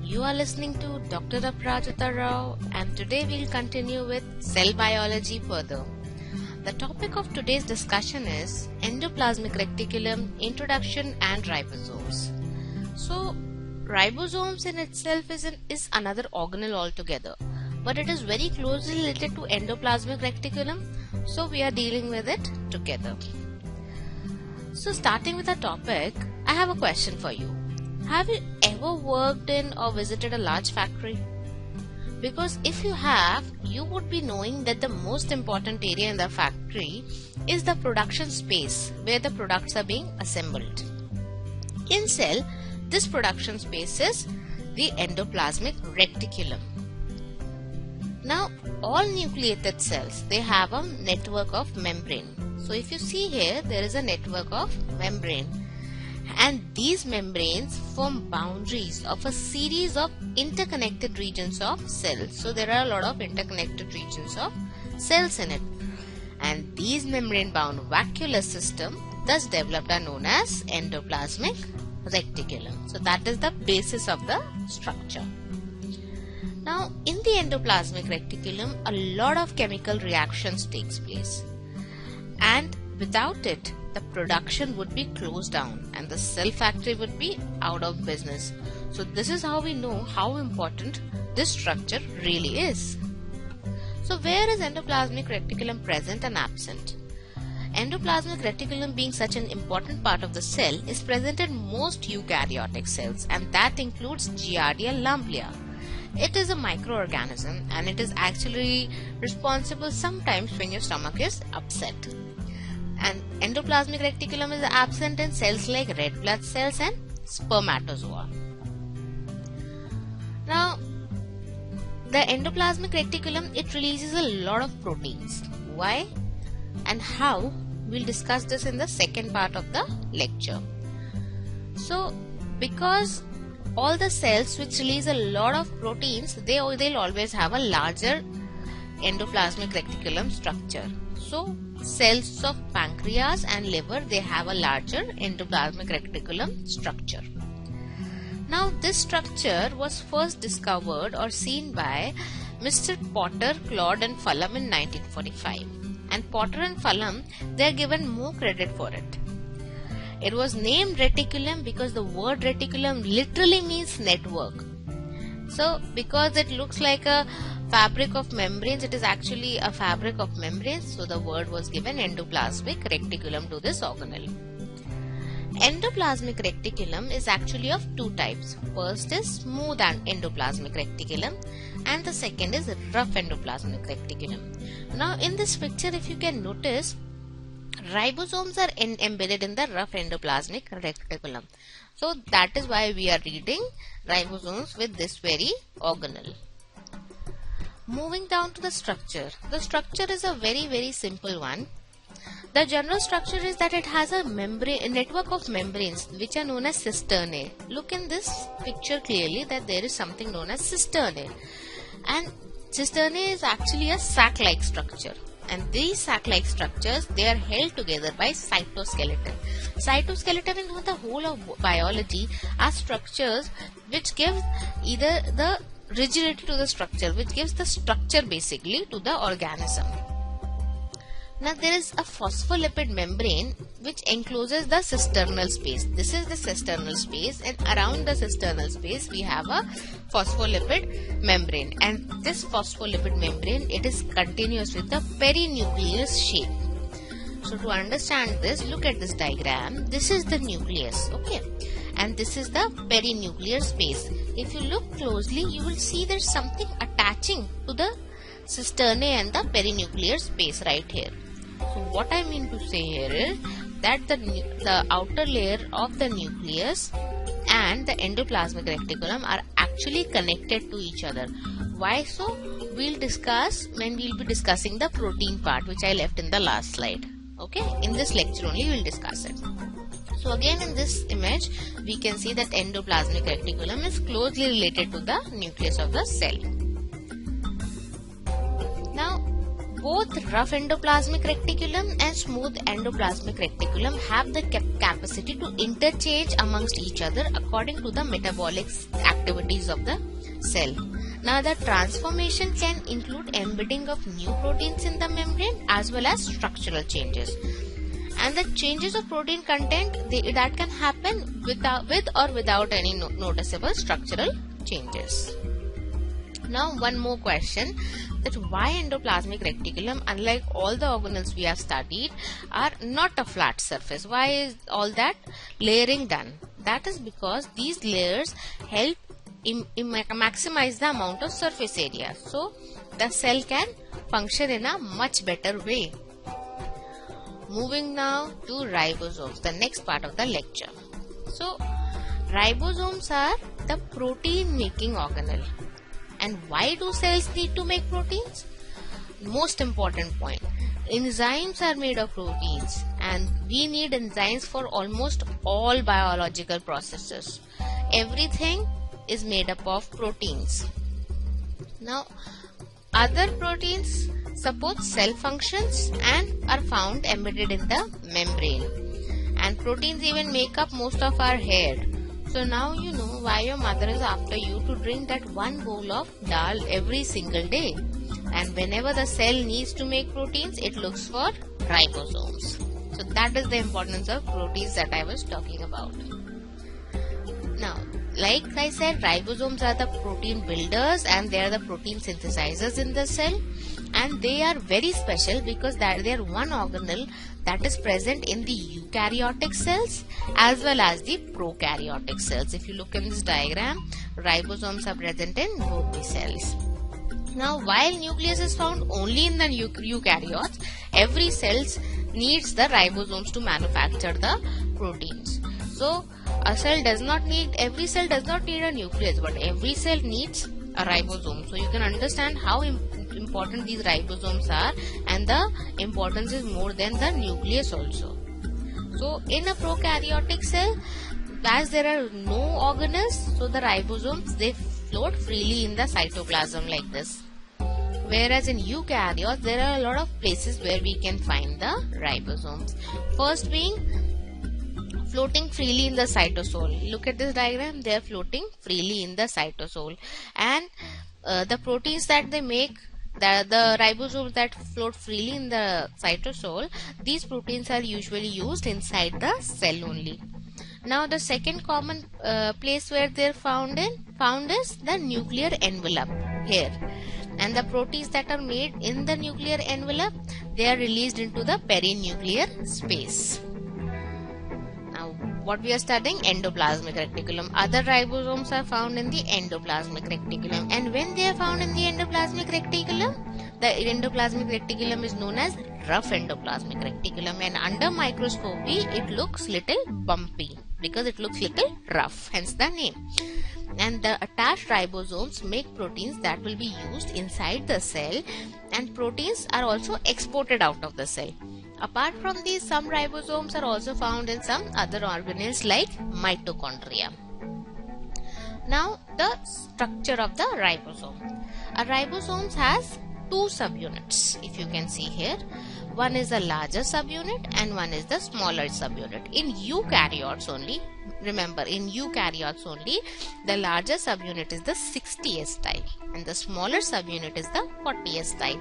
You are listening to Dr. Aprajita Rao, and today we'll continue with cell biology further. The topic of today's discussion is endoplasmic reticulum, introduction and ribosomes. So, ribosomes in itself is another organelle altogether, but it is very closely related to endoplasmic reticulum, so we are dealing with it together. So, starting with the topic, I have a question for you. Have you ever worked in or visited a large factory? Because if you have, you would be knowing that the most important area in the factory is the production space where the products are being assembled. In cell, this production space is the endoplasmic reticulum. Now, all nucleated cells, they have a network of membrane. So if you see here, there is a network of membrane. And these membranes form boundaries of a series of interconnected regions of cells. So there are a lot of interconnected regions of cells in it. And these membrane bound vacuolar system thus developed are known as endoplasmic reticulum. So that is the basis of the structure. Now in the endoplasmic reticulum, a lot of chemical reactions takes place. And without it, the production would be closed down and the cell factory would be out of business. So this is how we know how important this structure really is. So where is endoplasmic reticulum present and absent? Endoplasmic reticulum, being such an important part of the cell, is present in most eukaryotic cells, and that includes Giardia lamblia. It is a microorganism and it is actually responsible sometimes when your stomach is upset. And endoplasmic reticulum is absent in cells like red blood cells and spermatozoa. Now, the endoplasmic reticulum, it releases a lot of proteins. Why and how? We'll discuss this in the second part of the lecture. So, because all the cells which release a lot of proteins, they'll always have a larger endoplasmic reticulum structure. So, cells of pancreas and liver, they have a larger endoplasmic reticulum structure. Now this structure was first discovered or seen by Mr. Potter, Claude and Fulham in 1945. And Potter and Fulham, they are given more credit for it. It was named reticulum because the word reticulum literally means network. So because it looks like a fabric of membranes, it is actually a fabric of membranes, so the word was given endoplasmic reticulum to this organelle. Endoplasmic reticulum is actually of two types. First is smooth endoplasmic reticulum and the second is rough endoplasmic reticulum. Now in this picture, if you can notice, ribosomes are embedded in the rough endoplasmic reticulum. So that is why we are reading ribosomes with this very organelle. Moving down to the structure. The structure is a very simple one. The general structure is that it has a network of membranes which are known as cisternae. Look in this picture clearly that there is something known as cisternae. And cisternae is actually a sac-like structure. And these sac-like structures, they are held together by cytoskeleton. Cytoskeleton in the whole of biology are structures which give either the rigidity to the structure, which gives the structure basically to the organism. Now there is a phospholipid membrane which encloses the cisternal space. This is the cisternal space, and around the cisternal space we have a phospholipid membrane, and this phospholipid membrane, it is continuous with the perinucleus shape. So to understand this, look at this diagram. This is the nucleus, okay, and this is the perinuclear space. If you look closely, you will see there's something attaching to the cisternae and the perinuclear space right here. So what I mean to say here is that the outer layer of the nucleus and the endoplasmic reticulum are actually connected to each other. Why so? We'll discuss when we'll be discussing the protein part, which I left in the last slide. Okay, in this lecture only we'll discuss it. So again in this image we can see that endoplasmic reticulum is closely related to the nucleus of the cell. Now Both rough endoplasmic reticulum and smooth endoplasmic reticulum have the capacity to interchange amongst each other according to the metabolic activities of the cell. Now the transformation can include embedding of new proteins in the membrane as well as structural changes. And the changes of protein content that can happen with or without any noticeable structural changes. Now one more question, that why endoplasmic reticulum, unlike all the organelles we have studied, are not a flat surface? Why is all that layering done? That is because these layers help maximize the amount of surface area, so the cell can function in a much better way. Moving now to ribosomes, the next part of the lecture. So ribosomes are the protein making organelle. And why do cells need to make proteins? Most important point, enzymes are made of proteins, and we need enzymes for almost all biological processes. Everything is made up of proteins. Now other proteins support cell functions and are found embedded in the membrane, and proteins even make up most of our hair. So now you know why your mother is after you to drink that one bowl of dal every single day. And whenever the cell needs to make proteins, it looks for ribosomes. So that is the importance of proteins that I was talking about. Now, like I said, ribosomes are the protein builders and they are the protein synthesizers in the cell. And they are very special because they are one organelle that is present in the eukaryotic cells as well as the prokaryotic cells. If you look in this diagram, ribosomes are present in both the cells. Now, while nucleus is found only in the eukaryotes, every cell needs the ribosomes to manufacture the proteins. So, every cell does not need a nucleus, but every cell needs a ribosome. So, you can understand how important these ribosomes are, and the importance is more than the nucleus also. So in a prokaryotic cell, as there are no organelles, so the ribosomes, they float freely in the cytoplasm like this. Whereas in eukaryotes, there are a lot of places where we can find the ribosomes. First being floating freely in the cytosol. Look at this diagram, they are floating freely in the cytosol, and the proteins that they make, the ribosomes that float freely in the cytosol, these proteins are usually used inside the cell only. Now the second common place where they are found is the nuclear envelope here, and the proteins that are made in the nuclear envelope, they are released into the perinuclear space. Now what we are studying, endoplasmic reticulum. Other ribosomes are found in the endoplasmic reticulum, and when they are found in the endoplasmic reticulum, the endoplasmic reticulum is known as rough endoplasmic reticulum, and under microscopy it looks little bumpy because it looks little rough, hence the name. And the attached ribosomes make proteins that will be used inside the cell, and proteins are also exported out of the cell. Apart from these, some ribosomes are also found in some other organelles like mitochondria. Now the structure of the ribosome. A ribosome has two subunits, if you can see here. One is the larger subunit and one is the smaller subunit. In eukaryotes only, remember, in eukaryotes only, the larger subunit is the 60S type and the smaller subunit is the 40S type.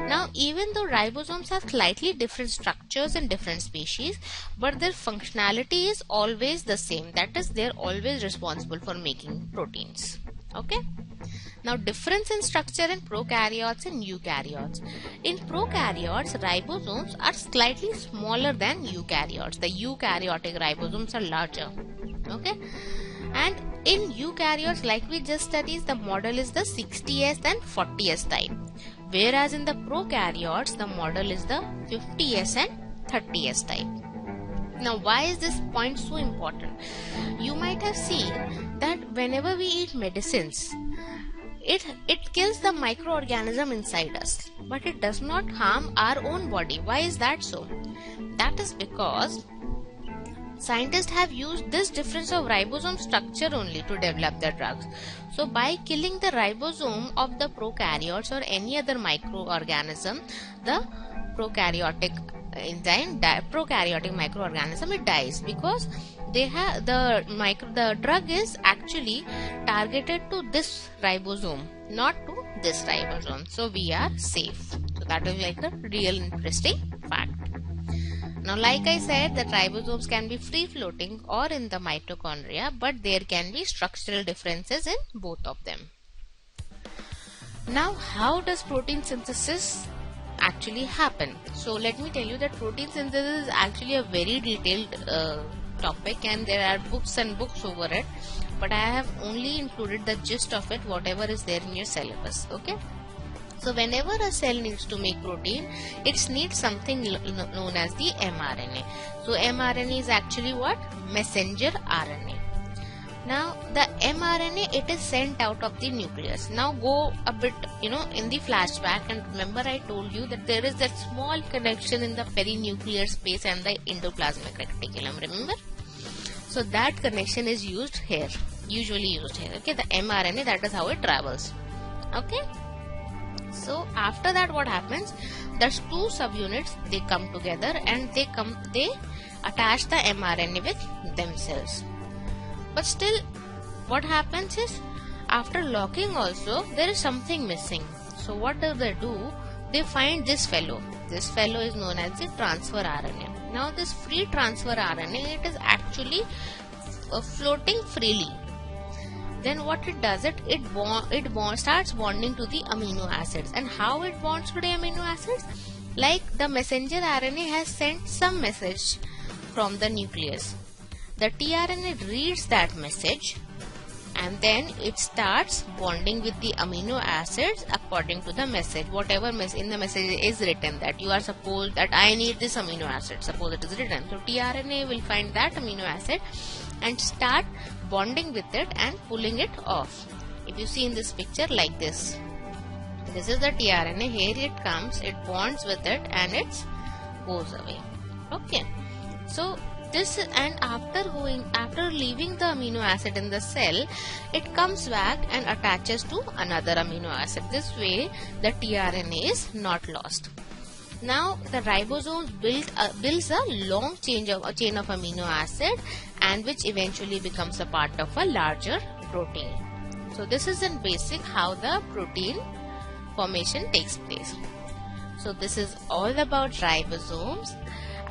Now, even though ribosomes have slightly different structures in different species, but their functionality is always the same. That is, they are always responsible for making proteins. Okay. Now, difference in structure in prokaryotes and eukaryotes. In prokaryotes, ribosomes are slightly smaller than eukaryotes. The eukaryotic ribosomes are larger. Okay. And in eukaryotes, like we just studied, the model is the 60S and 40S type. Whereas in the prokaryotes, the model is the 50S and 30S type. Now, why is this point so important? You might have seen that whenever we eat medicines, it kills the microorganism inside us, but it does not harm our own body. Why is that so? That is because Scientists have used this difference of ribosome structure only to develop the drugs. So by killing the ribosome of the prokaryotes or any other microorganism, the prokaryotic microorganism, it dies, because they have the drug is actually targeted to this ribosome, not to this ribosome. So we are safe. So that is like the real interesting fact. Now, like I said, that ribosomes can be free floating or in the mitochondria, but there can be structural differences in both of them. Now, how does protein synthesis actually happen? So let me tell you that protein synthesis is actually a very detailed topic, and there are books and books over it, but I have only included the gist of it, whatever is there in your syllabus. Okay. So whenever a cell needs to make protein, it needs something known as the mRNA. So mRNA is actually what? Messenger RNA. Now the mRNA, it is sent out of the nucleus. Now go a bit in the flashback, and remember I told you that there is that small connection in the perinuclear space and the endoplasmic reticulum, remember? So that connection is used here, usually used here. Okay, the mRNA, that is how it travels. Okay. So after that, what happens? There's two subunits, they come together and they attach the mRNA with themselves. But still, what happens is, after locking also, there is something missing. So what do? They find this fellow. This fellow is known as the transfer RNA. Now this free transfer RNA, it is actually floating freely. Then what it does, it starts bonding to the amino acids. And how it bonds to the amino acids? Like the messenger RNA has sent some message from the nucleus. The tRNA reads that message, and then it starts bonding with the amino acids according to the message. Whatever in the message is written, that you are supposed that I need this amino acid, suppose it is written. So tRNA will find that amino acid and start bonding with it and pulling it off. If you see in this picture like this, this is the tRNA. Here it comes, it bonds with it and it goes away. Okay. So this, and after leaving the amino acid in the cell, it comes back and attaches to another amino acid. This way the tRNA is not lost. Now the ribosome builds a long chain of amino acid, and which eventually becomes a part of a larger protein. So this is in basic how the protein formation takes place. So this is all about ribosomes,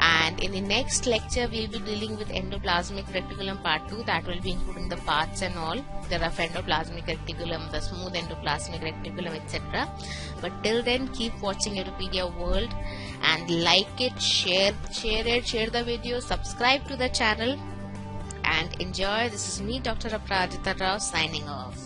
and in the next lecture we will be dealing with endoplasmic reticulum part 2. That will be including the parts and all. There are endoplasmic reticulum, the smooth endoplasmic reticulum, etc. But till then, keep watching Edupedia World and like it, share the video, subscribe to the channel and enjoy. This is me, Dr. Aparajita Rao, signing off.